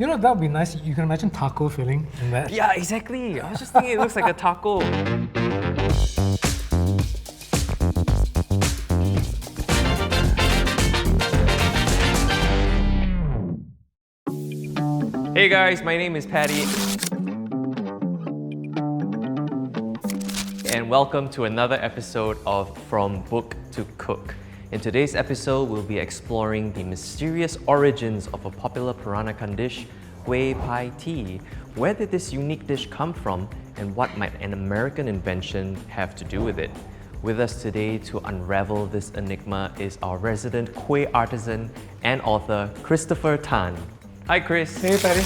You know, that would be nice. You can imagine taco filling in that. Yeah, exactly. I was just thinking it looks like a taco. Hey guys, my name is Patty. And welcome to another episode of From Book to Cook. In today's episode, we'll be exploring the mysterious origins of a popular Peranakan dish, kwei patti. Where did this unique dish come from, and what might an American invention have to do with it? With us today to unravel this enigma is our resident kwei artisan and author, Christopher Tan. Hi, Chris. Hey, Patty.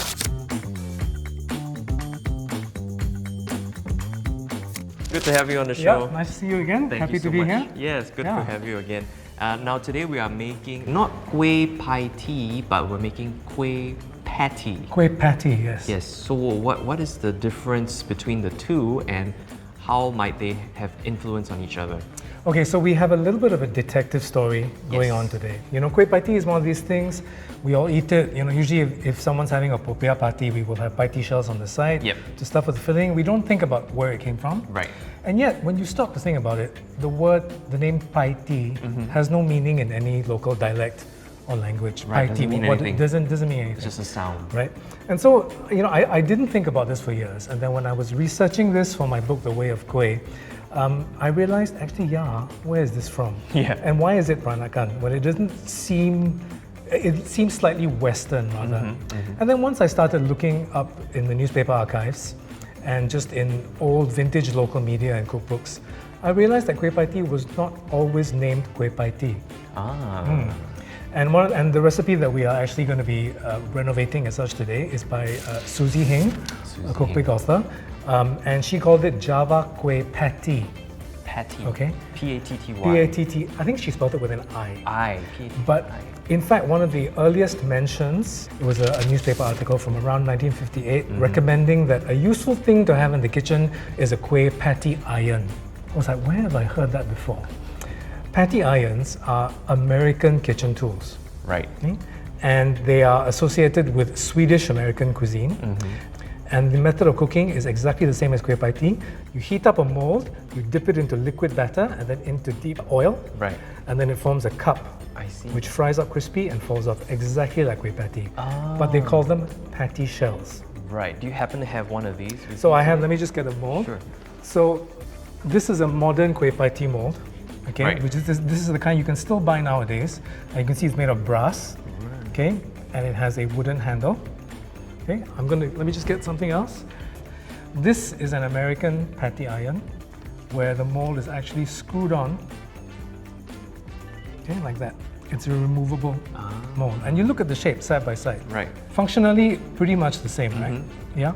Good to have you on the show. Yeah, nice to see you again. Thank Happy you so to be much. here. Yes, good to have you again. Now today we are making not kwei patti, but we're making kwei patti. Kwei patti, yes. Yes. So what is the difference between the two, and how might they have influence on each other? Okay, so we have a little bit of a detective story going on today. You know, kwei patti is one of these things, we all eat it. You know, usually if someone's having a popiah party, we will have patti shells on the side to stuff with the filling. We don't think about where it came from. Right. And yet, when you stop to think about it, the name patti has no meaning in any local dialect or language. Right, doesn't mean anything. It doesn't mean anything. It's just a sound. Right? And so, you know, I didn't think about this for years. And then when I was researching this for my book, The Way of Kueh, I realized actually, where is this from? Yeah. And why is it Peranakan? Well, it seems slightly Western rather. And then once I started looking up in the newspaper archives and just in old vintage local media and cookbooks, I realized that kwei patti was not always named kwei patti. And the recipe that we are actually going to be renovating as such today is by Susie Hing, a cookbook author. And she called it Java kwei patti. Patti. Okay. P-A-T-T-Y. P-A-T-T. I think she spelled it with an I. P-A-T-T-Y. But in fact, one of the earliest mentions, it was a newspaper article from around 1958 recommending that a useful thing to have in the kitchen is a kwei patti iron. I was like, where have I heard that before? Patti irons are American kitchen tools. Right. Okay? And they are associated with Swedish American cuisine. And the method of cooking is exactly the same as kwei patti. You heat up a mold, you dip it into liquid batter and then into deep oil. Right. And then it forms a cup, I see. which fries up crispy and falls off exactly like kwei patti. But they call them patti shells. Right. Do you happen to have one of these? So let me just get a mold. Sure. So this is a modern kwei patti mold, okay, which is this is the kind you can still buy nowadays. And you can see it's made of brass, okay, and it has a wooden handle. Okay, let me just get something else. This is an American patti iron where the mold is actually screwed on, okay, like that. It's a removable mold. And you look at the shape side by side. Right. Functionally, pretty much the same, right? Yeah?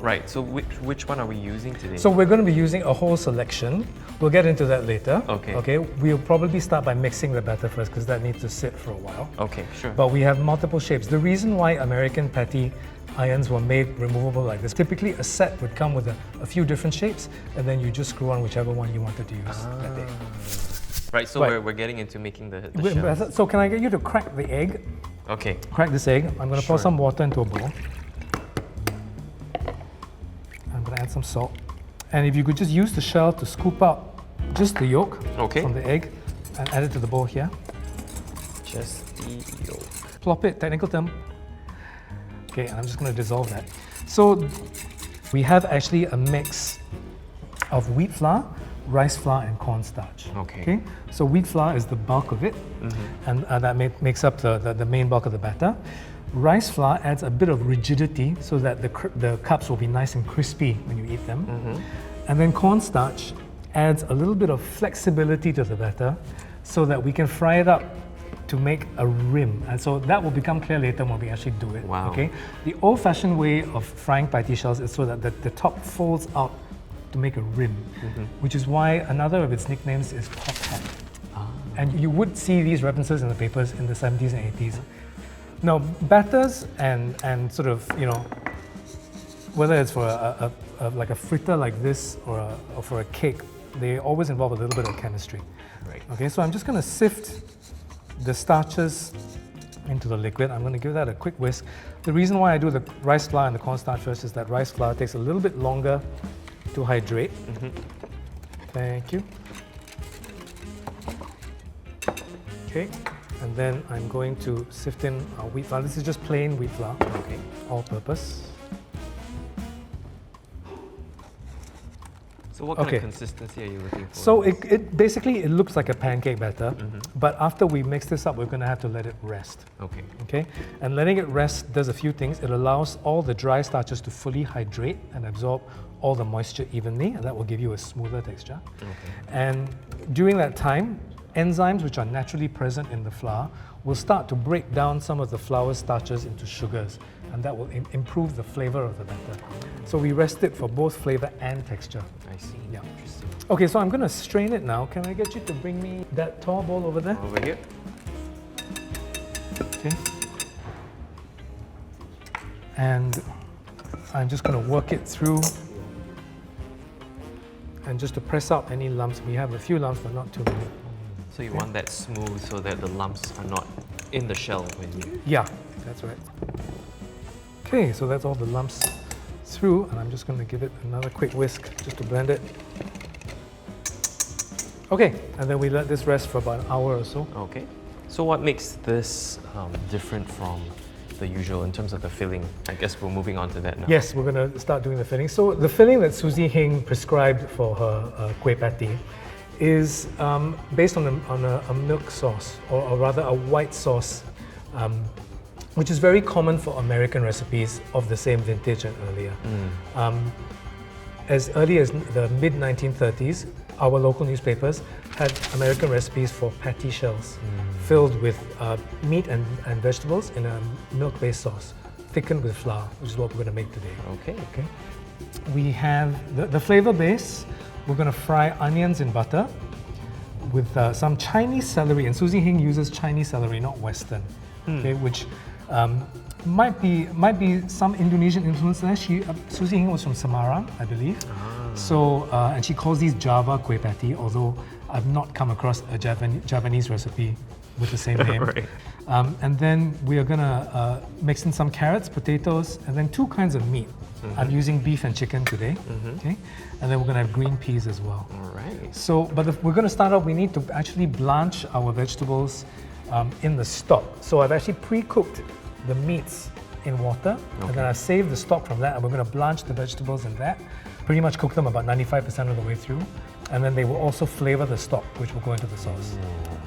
Right. So which one are we using today? So we're going to be using a whole selection. We'll get into that later. Okay. Okay. We'll probably start by mixing the batter first because that needs to sit for a while. Okay, sure. But we have multiple shapes. The reason why American patti irons were made removable like this, typically a set would come with a few different shapes, and then you just screw on whichever one you wanted to use that day. Right. So we're getting into making the shells. So can I get you to crack the egg? Okay. Crack this egg. I'm going to pour some water into a bowl. I'm going to add some salt. And if you could just use the shell to scoop out just the yolk from the egg and add it to the bowl here. Just the yolk. Plop it, technical term. Okay, and I'm just going to dissolve that. So we have actually a mix of wheat flour, rice flour and cornstarch. Okay. So wheat flour is the bulk of it, and that makes up the main bulk of the batter. Rice flour adds a bit of rigidity so that the cups will be nice and crispy when you eat them. And then cornstarch adds a little bit of flexibility to the batter so that we can fry it up to make a rim. And so that will become clear later when we actually do it. Wow. Okay. The old-fashioned way of frying patti shells is so that the top folds out to make a rim, which is why another of its nicknames is popiah. And you would see these references in the papers in the 70s and 80s. Now, batters and sort of, you know, whether it's for like a fritter like this or for a cake, they always involve a little bit of chemistry. Right. Okay, so I'm just going to sift the starches into the liquid. I'm going to give that a quick whisk. The reason why I do the rice flour and the cornstarch first is that rice flour takes a little bit longer to hydrate. Thank you. Okay, and then I'm going to sift in our wheat flour. This is just plain wheat flour, Okay. all-purpose. So what kind Okay. of consistency are you looking for? So it basically it looks like a pancake batter, but after we mix this up, we're going to have to let it rest. Okay. Okay, and letting it rest does a few things. It allows all the dry starches to fully hydrate and absorb all the moisture evenly, and that will give you a smoother texture. And during that time, enzymes which are naturally present in the flour will start to break down some of the flour starches into sugars, and that will improve the flavor of the batter. So we rest it for both flavor and texture. I see. Yeah. Interesting. Okay, so I'm going to strain it now. Can I get you to bring me that tall bowl over there? Over here. Okay. And I'm just going to work it through, and just to press out any lumps. We have a few lumps, but not too many. So you want that smooth so that the lumps are not in the shell when you... Yeah, that's right. Okay, so that's all the lumps through, and I'm just going to give it another quick whisk just to blend it. Okay, and then we let this rest for about an hour or so. Okay. So what makes this different from the usual in terms of the filling? I guess we're moving on to that now. Yes, we're going to start doing the filling. So the filling that Susie Hing prescribed for her kueh patti is based on a milk sauce, or rather a white sauce, which is very common for American recipes of the same vintage and earlier. As early as the mid-1930s, our local newspapers had American recipes for patty shells filled with meat and vegetables in a milk-based sauce, thickened with flour, which is what we're going to make today. Okay. Okay. We have the flavor base. We're going to fry onions in butter with some Chinese celery, and Susie Hing uses Chinese celery, not Western, okay, which might be some Indonesian influence there. Susie Hing was from Semarang, I believe. So, and she calls these Java kueh patti, although I've not come across a Javanese recipe with the same name. Right. And then we are gonna mix in some carrots, potatoes, and then two kinds of meat. I'm using beef and chicken today, okay? And then we're gonna have green peas as well. All right. So, but if we're gonna start off, we need to actually blanch our vegetables in the stock. So I've actually pre-cooked the meats in water, and then I've saved the stock from that, and we're gonna blanch the vegetables in that. Pretty much cook them about 95% of the way through, and then they will also flavor the stock, which will go into the sauce.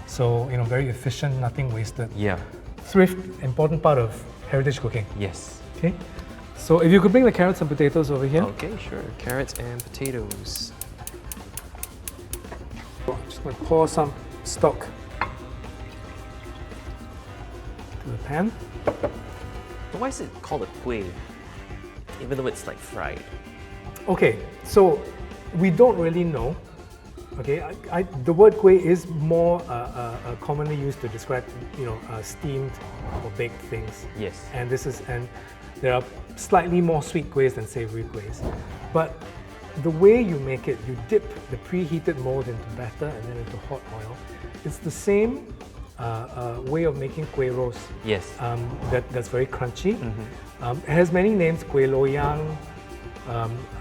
So, you know, very efficient, nothing wasted. Yeah. Thrift, important part of heritage cooking. Yes. Okay. So if you could bring the carrots and potatoes over here. Okay, sure. Carrots and potatoes. I'm just going to pour some stock to the pan. But why is it called a kueh, even though it's like fried? Okay, so we don't really know. Okay, the word kueh is more commonly used to describe, you know, steamed or baked things. Yes. And there are slightly more sweet kuehs than savory kuehs. But the way you make it, you dip the preheated mold into batter and then into hot oil. It's the same way of making kueh roast. Yes. That's very crunchy. It has many names: kueh loyang.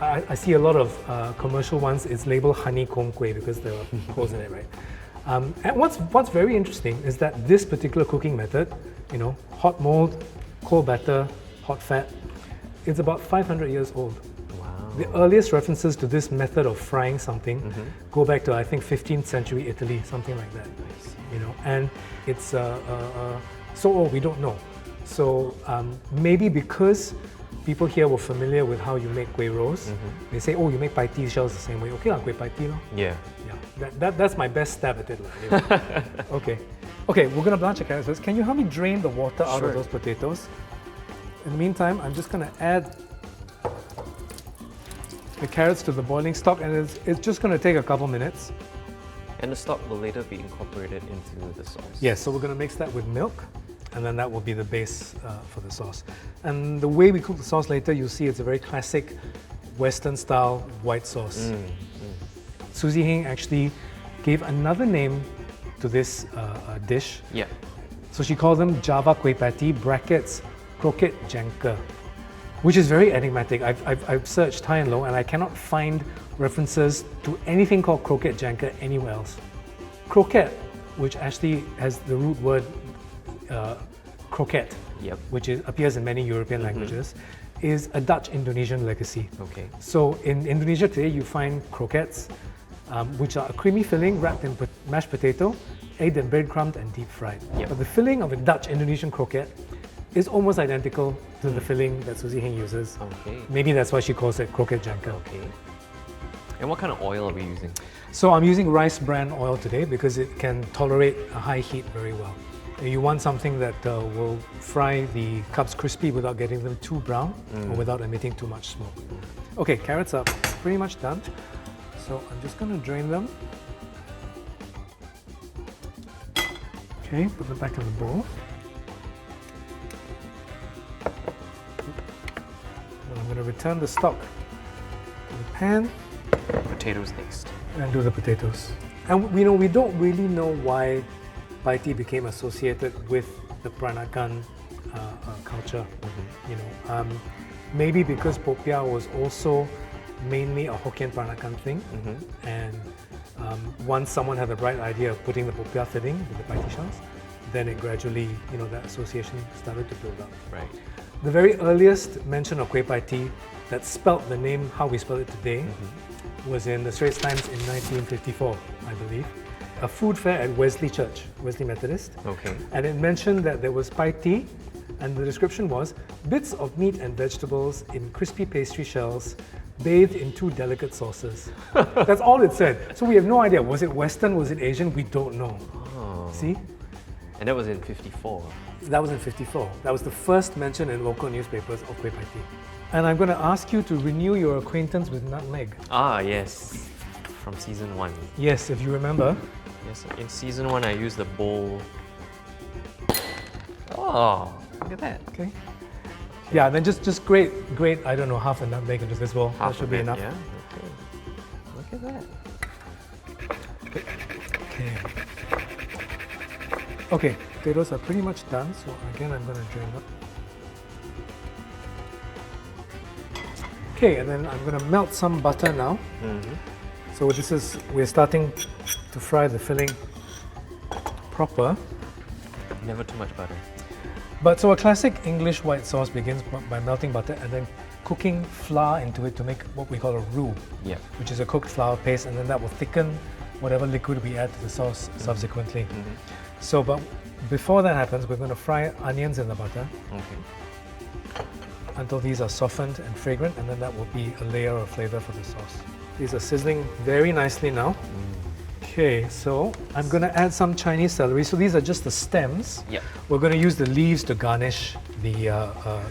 I see a lot of commercial ones. It's labeled honeycomb kueh because there are holes in it, right? And what's very interesting is that this particular cooking method, you know, hot mold, cold batter, hot fat, it's about 500 years old. Wow. The earliest references to this method of frying something go back to, I think, 15th century Italy, something like that. You know, and it's so old we don't know. So maybe because people here were familiar with how you make kueh roast, they say, oh, you make patti shells the same way. Okay, kueh patti, no? Yeah. Yeah, that's my best stab at it. Okay. Okay, we're gonna blanch the carrots first. Can you help me drain the water out of those potatoes? In the meantime, I'm just gonna add the carrots to the boiling stock, and it's just gonna take a couple minutes. And the stock will later be incorporated into the sauce. Yes, so we're gonna mix that with milk, and then that will be the base for the sauce. And the way we cook the sauce later, you'll see it's a very classic Western style white sauce. Susie Hing actually gave another name to this dish. Yeah. So she called them Java kwei patti brackets croquette janker, which is very enigmatic. I've searched high and low and I cannot find references to anything called croquette janker anywhere else. Croquette, which actually has the root word croquette, Yep. which appears in many European languages, is a Dutch-Indonesian legacy. Okay. So in Indonesia today, you find croquettes, which are a creamy filling wrapped in mashed potato, egged and breadcrumbed and deep fried. Yep. But the filling of a Dutch-Indonesian croquette is almost identical to the filling that Susie Hing uses. Okay. Maybe that's why she calls it croquette janker. Okay. And what kind of oil are we using? So I'm using rice bran oil today because it can tolerate a high heat very well. You want something that will fry the cups crispy without getting them too brown or without emitting too much smoke. Okay, carrots are pretty much done. So I'm just going to drain them. Okay, put them back in the bowl. And I'm going to return the stock to the pan Potatoes next. and do the potatoes. And we don't really know why patti became associated with the Peranakan culture. Maybe because popiah was also mainly a Hokkien Peranakan thing, and once someone had the bright idea of putting the popiah filling with the patti shells, then it gradually, that association started to build up. Right. The very earliest mention of kwei patti that spelt the name how we spell it today was in the Straits Times in 1954, I believe. A food fair at Wesley Church, Wesley Methodist. Okay. And it mentioned that there was patti, and the description was bits of meat and vegetables in crispy pastry shells bathed in two delicate sauces. That's all it said. So we have no idea. Was it Western? Was it Asian? We don't know. Oh. See? And that was in 54. That was in 54. That was the first mention in local newspapers of kwei patti. And I'm going to ask you to renew your acquaintance with nutmeg. Ah, yes. From season 1. Yes, if you remember. Yes, in season 1 I used the bowl. Oh, look at that. Okay. Yeah, then just grate, I don't know, half a nutmeg into this bowl. Half that should of be it, enough. Yeah. Okay. Look at that. Okay. Okay, potatoes are pretty much done, so again I'm going to drain them. Okay, and then I'm going to melt some butter now. So we're starting to fry the filling proper. Never too much butter. But so a classic English white sauce begins by melting butter and then cooking flour into it to make what we call a roux, Yeah. which is a cooked flour paste, and then that will thicken whatever liquid we add to the sauce subsequently. So, but before that happens, we're going to fry onions in the butter Okay. until these are softened and fragrant, and then that will be a layer of flavor for the sauce. These are sizzling very nicely now. Okay, so I'm going to add some Chinese celery. So these are just the stems. Yep. We're going to use the leaves to garnish the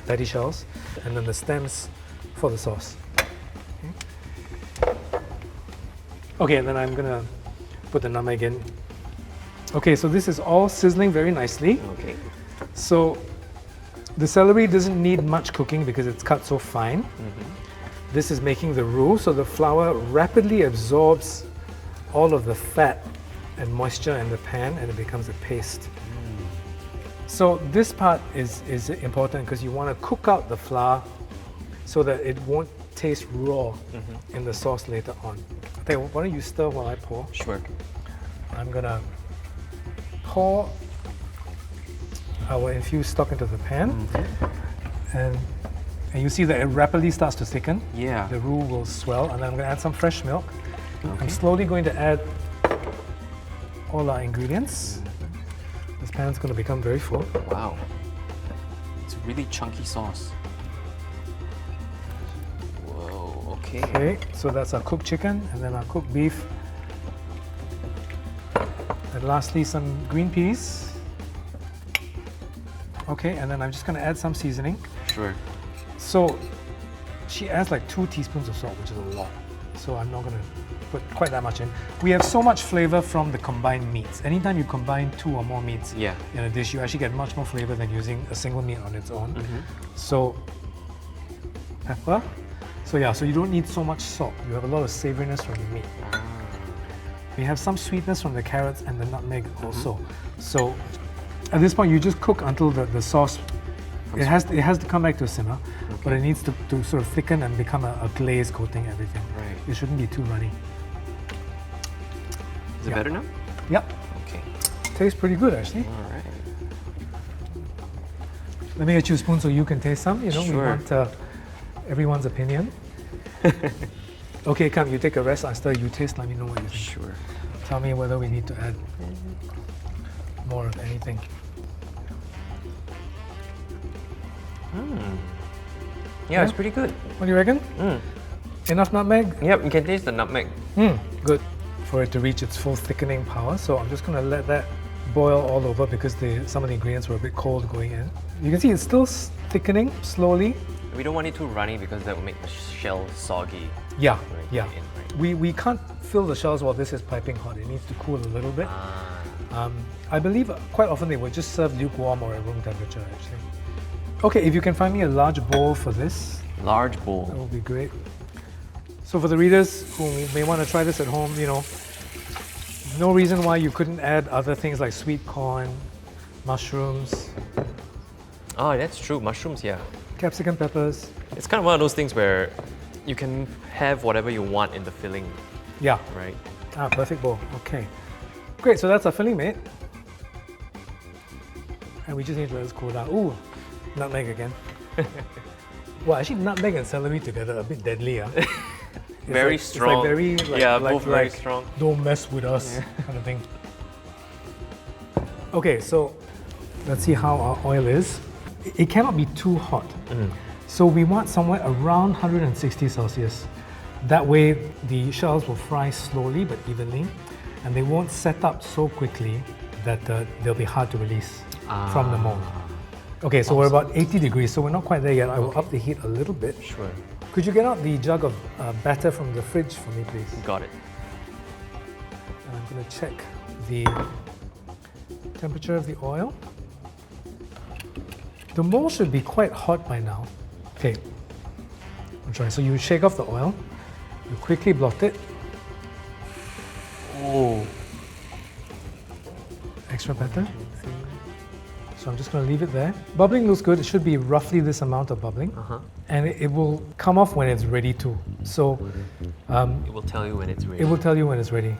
patty shells, and then the stems for the sauce. Okay, and then I'm going to put the nutmeg in. Okay, so this is all sizzling very nicely. Okay. So the celery doesn't need much cooking because it's cut so fine. This is making the roux, so the flour rapidly absorbs all of the fat and moisture in the pan, and it becomes a paste. So this part is important because you want to cook out the flour so that it won't taste raw in the sauce later on. Okay, why don't you stir while I pour? Sure. I'm gonna pour our infused stock into the pan, and you see that it rapidly starts to thicken. Yeah. The roux will swell, and then I'm going to add some fresh milk. Okay. I'm slowly going to add all our ingredients. This pan's going to become very full. Wow. It's a really chunky sauce. Whoa, okay. Okay, so that's our cooked chicken, and then our cooked beef. And lastly, some green peas. Okay, and then I'm just going to add some seasoning. Sure. So she adds like 2 teaspoons of salt, which is a lot. So I'm not going to put quite that much in. We have so much flavor from the combined meats. Anytime you combine 2 or more meats in a dish, you actually get much more flavor than using a single meat on its own. So pepper. So yeah, so you don't need so much salt. You have a lot of savoriness from the meat. We have some sweetness from the carrots and the nutmeg also. So At this point, you just cook until the sauce, it has to come back to a simmer, but it needs to sort of thicken and become a glaze coating everything. Right. It shouldn't be too runny. Is it better now? Yep. Okay. Tastes pretty good actually. All right. Let me get you a spoon so you can taste some. You know, we Sure. want everyone's opinion. Okay, come, you take a rest after you taste, let me know what you think. Sure. Tell me whether we need to add more of anything. Yeah, it's pretty good. What do you reckon? Enough nutmeg? Yep, you can taste the nutmeg. Good. For it to reach its full thickening power, so I'm just going to let that boil all over because some of the ingredients were a bit cold going in. You can see it's still thickening slowly. We don't want it too runny because that will make the shell soggy. Yeah, Right, yeah. right. We can't fill the shells while this is piping hot. It needs to cool a little bit. I believe quite often they will just serve lukewarm or at room temperature actually. Okay, if you can find me a large bowl for this, Large that bowl. would be great. So for the readers who may want to try this at home, you know, no reason why you couldn't add other things like sweet corn, mushrooms, Oh, that's true. Mushrooms, yeah. capsicum peppers. It's kind of one of those things where you can have whatever you want in the filling, Yeah, right? perfect bowl. Okay, great. So that's our filling made, and we just need to let this cool down. Ooh, nutmeg again. Well, actually, nutmeg and celery together are a bit deadly. Very It's strong. like very, like, Yeah, like, both very like, strong. Don't mess with us, kind of thing. Okay, so let's see how our oil is. It cannot be too hot. So we want somewhere around 160 Celsius. That way the shells will fry slowly but evenly, and they won't set up so quickly that they'll be hard to release from the mold. Okay, so we're about 80 degrees, so we're not quite there yet. I will up the heat a little bit. Sure. Could you get out the jug of batter from the fridge for me, please? Got it. And I'm going to check the temperature of the oil. The mold should be quite hot by now. Okay, I'm trying. So you shake off the oil, you quickly blot it. Oh. Extra batter. So I'm just going to leave it there. Bubbling looks good. It should be roughly this amount of bubbling. And it will come off when it's ready to. So It will tell you when it's ready. it will tell you when it's ready.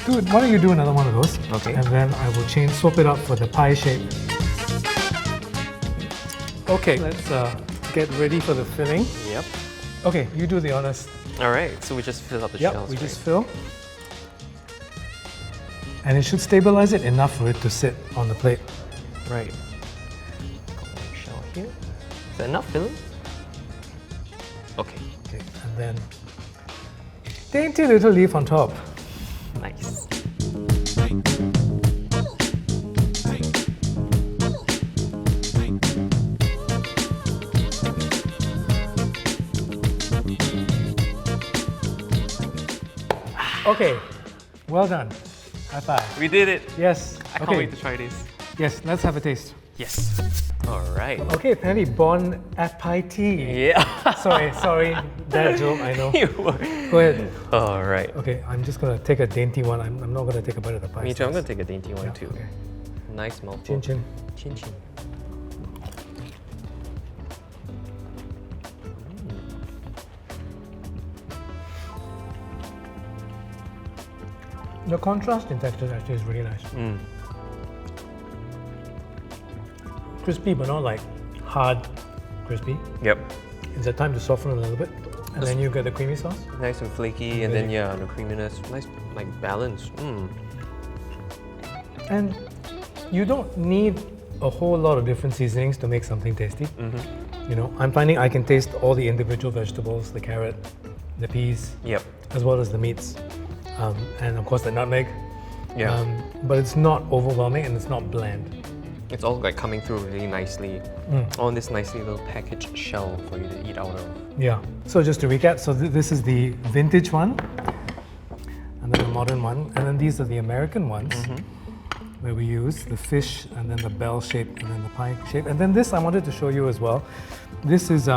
Good. Why don't you do another one of those? Okay. And then I will swap it up for the pie shape. Okay, let's get ready for the filling. Yep. Okay, you do the honors. All right, so we just fill up the Yep, shells. we right? just fill. And it should stabilize it enough for it to sit on the plate. Right. Got one shell here. Is that enough filling? Okay. Okay, and then dainty little leaf on top. Nice. Okay, well done. High five. We did it. Yes. I can't okay. wait to try this. Yes, let's have a taste. Yes. All right. Okay, Penny, bon appetit. Yeah. Sorry, that joke, I know. You were. Go ahead. All right. Okay, I'm just gonna take a dainty one. I'm not gonna take a bite of the pie. Me too. I'm slice. gonna take a dainty one Yeah, too. okay. Nice mouthful. Chin chin. Chin chin. The contrast in texture actually is really nice. Crispy, but not like hard crispy. Yep. It's a time to soften a little bit, and then you get the creamy sauce. Nice and flaky, and then yeah, the creaminess. Nice, like balance. And you don't need a whole lot of different seasonings to make something tasty. You know, I'm finding I can taste all the individual vegetables, the carrot, the peas, Yep. as well as the meats, and of course the nutmeg. Yeah. But it's not overwhelming and it's not bland. It's all like coming through really nicely on this nicely little packaged shell for you to eat out of. Yeah. So just to recap, so this is the vintage one, and then the modern one, and then these are the American ones, where we use the fish and then the bell shape and then the pie shape. And then this I wanted to show you as well. This is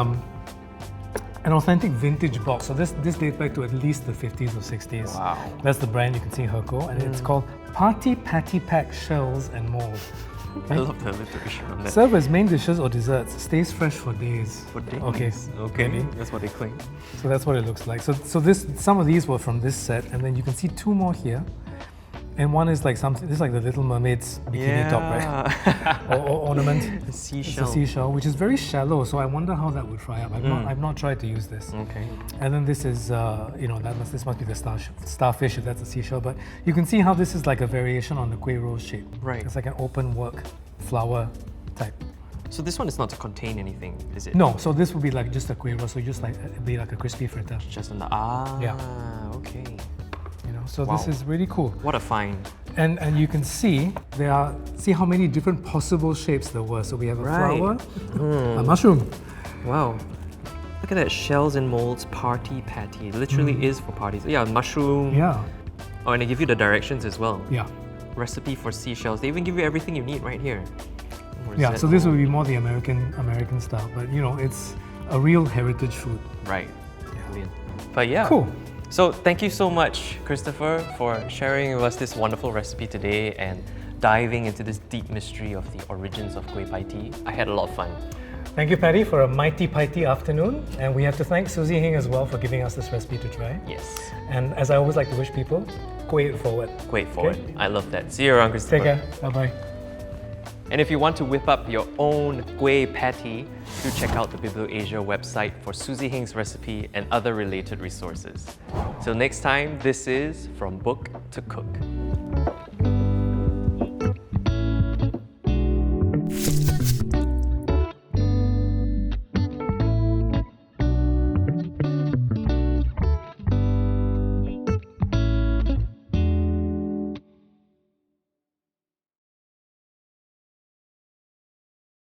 an authentic vintage box. So this dates back to at least the 50s or 60s. Wow. That's the brand, you can see Herco, and it's called Patti Pack Shells and Moulds. I love the alliteration on that. Serve as main dishes or desserts. Stays fresh for days. For days. Okay. Okay. That's what they claim. So that's what it looks like. So some of these were from this set, and then you can see two more here. And one is like something, this is like the Little Mermaid's bikini top, right? or ornament. A seashell. It's a seashell, which is very shallow, so I wonder how that would fry up. I've not tried to use this. Okay. And then this is, this must be the starfish if that's a seashell, but you can see how this is like a variation on the kueh roll shape. Right. It's like an open work flower type. So this one is not to contain anything, is it? No, so this would be like just a kueh roll, so just like, it'd be like a crispy fritter. Just on the, okay. So Wow. this is really cool. What a find. And you can see see how many different possible shapes there were. So we have a Right. flower, a mushroom. Wow. Look at that, shells and molds, party patty. It literally is for parties. Yeah, mushroom. Yeah, Oh, and they give you the directions as well. yeah. Recipe for seashells. They even give you everything you need right here. Yeah, so this would be more the American style, but it's a real heritage food. Right. Brilliant. But yeah. Cool. So thank you so much, Christopher, for sharing with us this wonderful recipe today and diving into this deep mystery of the origins of kueh pie. I had a lot of fun. Thank you, Patty, for a mighty piety afternoon. And we have to thank Susie Hing as well for giving us this recipe to try. Yes. And as I always like to wish people, kueh it forward. Kueh it forward. Okay. I love that. See you around, Christopher. Take care. Bye-bye. And if you want to whip up your own kueh patty, do check out the BiblioAsia website for Susie Hing's recipe and other related resources. Till next time, this is From Book to Cook.